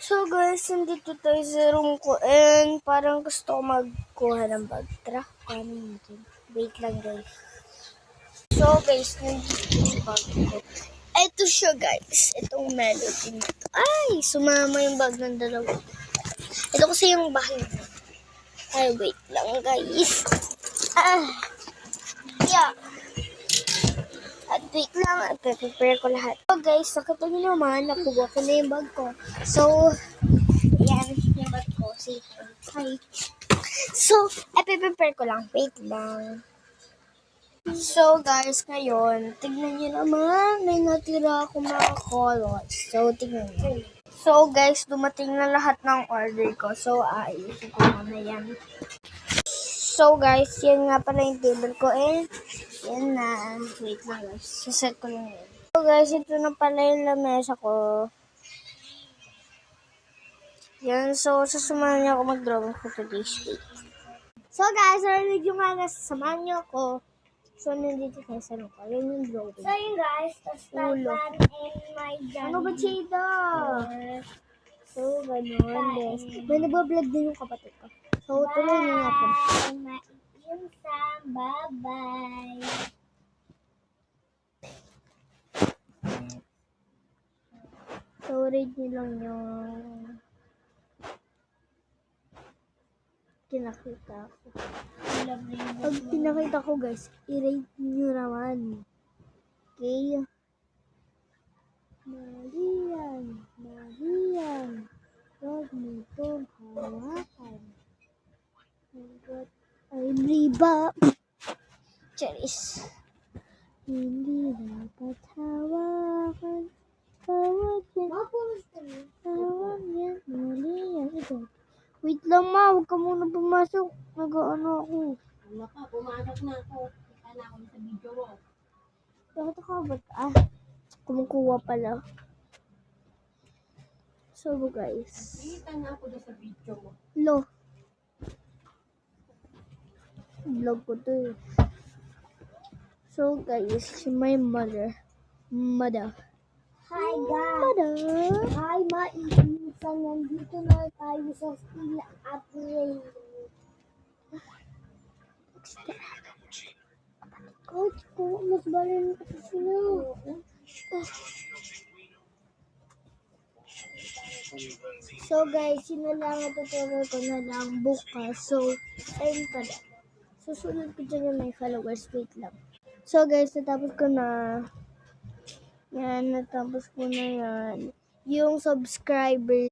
So guys, nandito tayo sa room ko and parang gusto ko magkuha ng bag. Tara, kuhanin natin. Wait lang guys. So guys, nandito yung bag ko. Ito siya guys. Itong melody na to. Ay, sumama yung bag ng dalawa. Ito kasi yung bahay na. Ay, wait lang guys. Yeah. At wait lang, at prepare ko lahat. So guys, nakita niyo naman, nakuha ko na yung bag ko. So, ayan, yung bag ko. Say hi. So, prepare ko lang. Wait lang. So guys, ngayon, tignan niyo naman, may natira ako mga colors. So, tignan niyo. So guys, dumating na lahat ng order ko. So, ayusin ko muna yan. So guys, yan nga pala yung table ko eh. Yan na. Wait lang guys. Saset ko lang yan. So guys, ito na pala yung lamesa ko. Yan. So, sasamahan niyo ako mag-drawing for today's week. So guys, narinig yung nga sasamahan niyo ako. So, nandito tayo sa lupa. Yan yung drawing. So yun guys, tapos Tatman and my dad. Ano ba, Chida? So, ganun. Yes. May nabablog din yung kapatid ko. So, tuloy na natin. Yung Sam, bye-bye. So, read nyo lang yung kinakita ko. Pag pinakita ko guys, i-rate nyo naman. Okay? Marian, huwag mo itong hawakan. Ay, riba. Charis. Hindi dapat hawakan. Hawak yan. Hawak yan. Marian. Ito. Wait lang ma, huwag ka muna pumasok. Nag-ano ako. Wala ka, pumasok na ako. Kala ko sa video mo. Bakit ako ba't? Kumukuha pala. So guys. Nakita na ako doon sa video mo. Lo. Vlog ko to eh. So guys, my mother. Hi guys! Mother. Hi maiinsan! Nandito na tayo sa Steel Upgrade. Coach ko, mas balin kasi sila. So guys, yun na lang ang tutorial ko na lang bukas. So, ayun pala. Susunod ko dyan yung may followers. Wait lang. So guys, natapos ko na. Yan, natapos ko na yan. Yung subscriber.